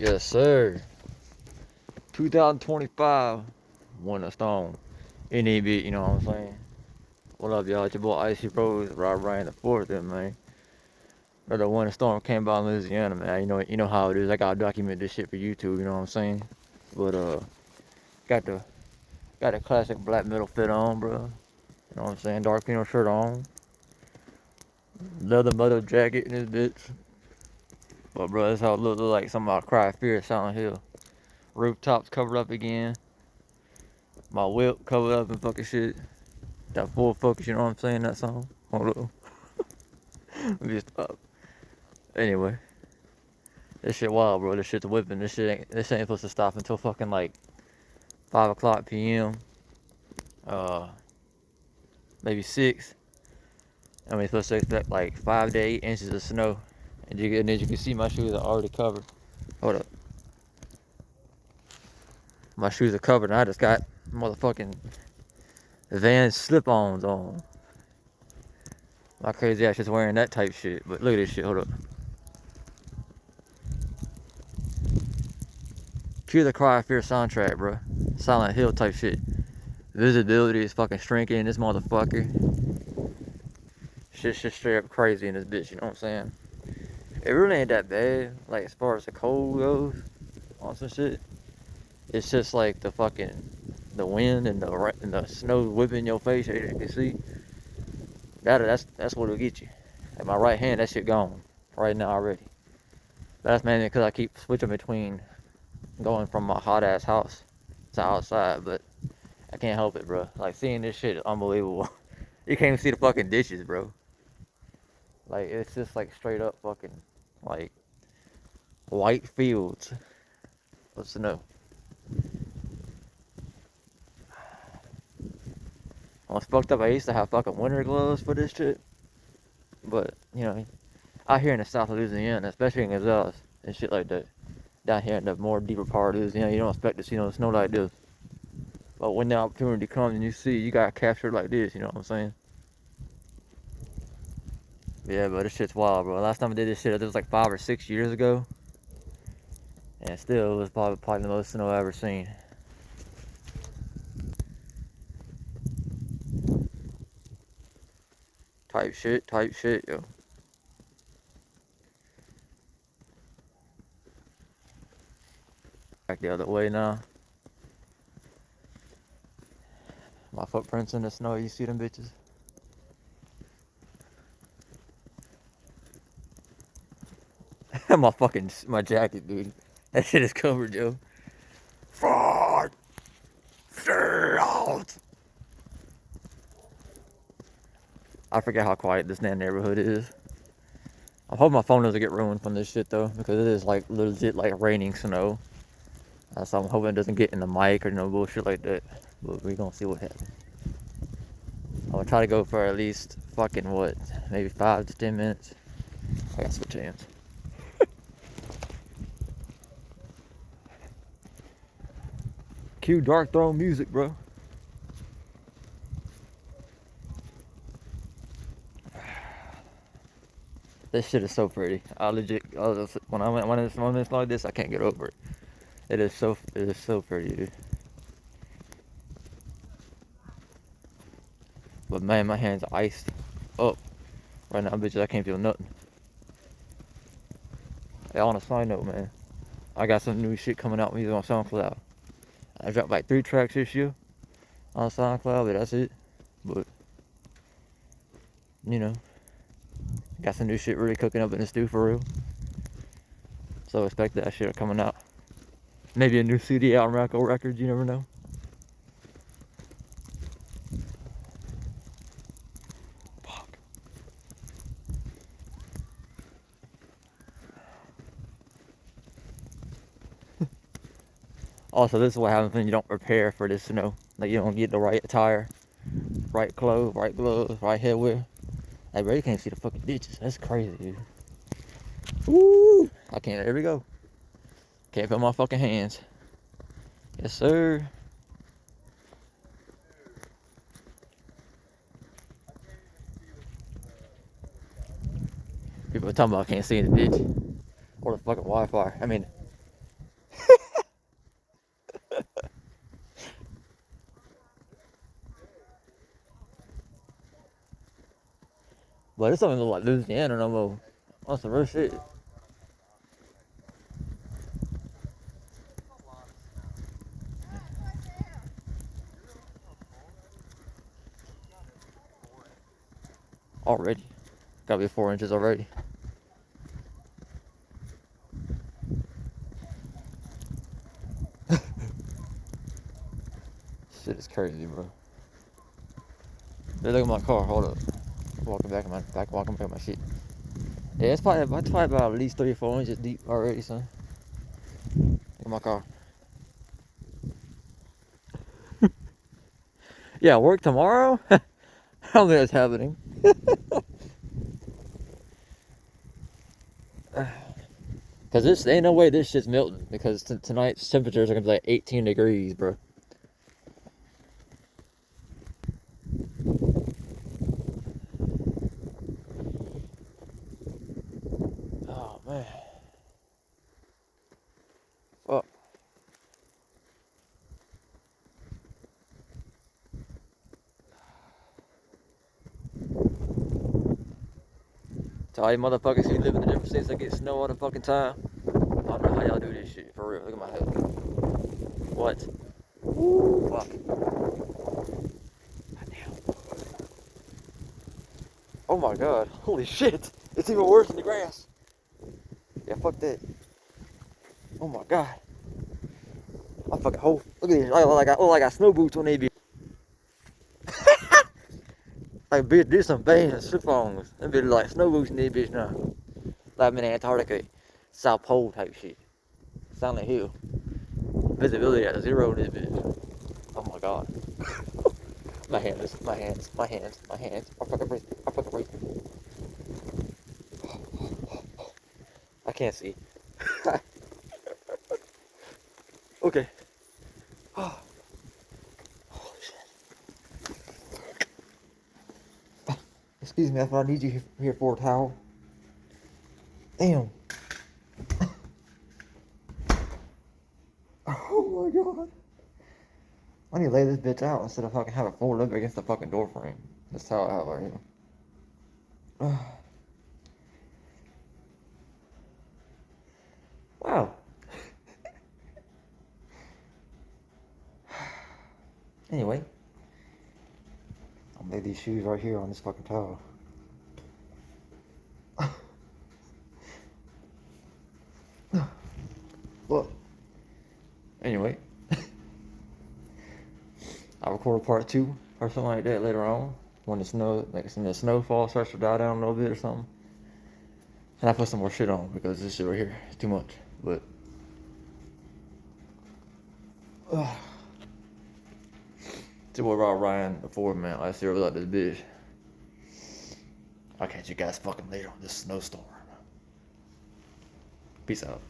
Yes, sir. 2025 Winter Storm. Any bit, you know what I'm saying? What up, y'all? It's your boy Icy Rose, Rob Ryan the fourth, there, man. Another winter storm came by in Louisiana, man. You know how it is. I gotta document this shit for YouTube. You know what I'm saying? But got the got the classic black metal fit on, bro. You know what I'm saying? Dark Pino shirt on, leather metal jacket in this bitch. But bro, that's how it look like something out of Cry Fear at Silent Hill. Rooftops covered up again. My whip covered up and fucking shit. That full focus, you know what I'm saying? That song. Hold on. Let me stop. Anyway, this shit wild, bro. This shit's whipping. This ain't supposed to stop until fucking like 5 o'clock p.m. Uh, maybe 6. I mean, it's supposed to expect like 5 to 8 inches of snow. And as you can see, my shoes are already covered. Hold up. My shoes are covered, and I just got motherfucking Vans slip-ons on. My crazy ass just wearing that type shit. But look at this shit. Hold up. Cue the Cry of Fear soundtrack, bro. Silent Hill type shit. Visibility is fucking shrinking in this motherfucker. Shit's just straight up crazy in this bitch, you know what I'm saying? It really ain't that bad, like as far as the cold goes, on some shit. It's just like the wind and the snow whipping in your face, as you can see. That's what'll get you. At my right hand, that shit gone right now already. That's mainly because I keep switching between going from my hot ass house to outside, but I can't help it, bro. Like, seeing this shit is unbelievable. You can't even see the fucking dishes, bro. Like, it's just like straight up fucking like white fields. What's the no? I was fucked up. I used to have fucking winter gloves for this shit, but you know, out here in the South of Louisiana, especially in Gazelles and shit like that, down here in the more deeper part of Louisiana, you don't expect to see no snow like this. But when the opportunity comes and you see, you gotta capture it like this. You know what I'm saying? Yeah, but this shit's wild, bro. Last time I did this shit, it was like 5 or 6 years ago, and still, it was probably the most snow I've ever seen. Type shit, yo. Back the other way now. My footprints in the snow, you see them bitches? my jacket, dude. That shit is covered, yo. Fuck! I forget how quiet this damn neighborhood is. I hope my phone doesn't get ruined from this shit though, because it is like legit like raining snow. So I'm hoping it doesn't get in the mic or no bullshit like that. But we gonna see what happens. I'm gonna try to go for at least fucking what, maybe 5 to 10 minutes. I gotta switch hands. Cue Dark Throne music, bro. This shit is so pretty. When it's like this, I can't get over it. It is so pretty, dude. But man, my hands are iced up right now, bitches. I can't feel nothing. Hey, on a side note, man, I got some new shit coming out with me on SoundCloud. I dropped like 3 tracks this year on SoundCloud, but that's it. But you know, got some new shit really cooking up in the stew for real. So expect that shit coming out. Maybe a new CD out on Rocco Records. You never know. Fuck. Also, this is what happens when you don't prepare for this snow. Like, you don't get the right attire, right clothes, right gloves, right headwear. Like, bro, you can't see the fucking ditches. That's crazy, dude. Woo! I can't. There we go. Can't feel my fucking hands. Yes, sir. People are talking about I can't see in the ditch or the fucking Wi-Fi. I mean, But it's something like Louisiana no more. On some real shit. Already. Gotta be 4 inches already. Shit is crazy, bro. Hey, look at my car. Hold up. Walking back in my shit. Yeah, it's probably about at least 3 or 4 inches deep already, son. Look at my car. Yeah, work tomorrow? I don't think that's happening. Cause this ain't no way this shit's melting. Because tonight's temperatures are gonna be like 18 degrees, bro. Oh man. Fuck. To all you motherfuckers who live in the different states that get snow all the fucking time. I don't know how y'all do this shit, for real. Look at my head. What? Ooh, fuck. Goddamn. Oh my god. Holy shit. It's even worse than the grass. Yeah, fuck that. Oh my god. My fucking whole. Look at this. I look like I got snow boots on they be. Like, bitch, do some bands, slip ons. Them bitch like snow boots in this bitch now. Like I'm in Antarctica, South Pole type shit. Silent Hill. Visibility at 0 in this bitch. Oh my god. My hands. I fucking breathe. I can't see. Okay. Oh. Holy shit. Excuse me if I need you here for a towel. Damn. Oh my god. I need to lay this bitch out instead of fucking have it folded up against the fucking door frame. That's how I have it right here. Wow. Anyway. I'll lay these shoes right here on this fucking towel. Look. Anyway. I'll record part 2 or something like that later on. When the snow, like when the snowfall starts to die down a little bit or something. And I put some more shit on because this shit right here is too much. But it's your boy Rob Ryan, the Ford man. I see like this bitch. I'll catch you guys fucking later on this snowstorm. Peace out.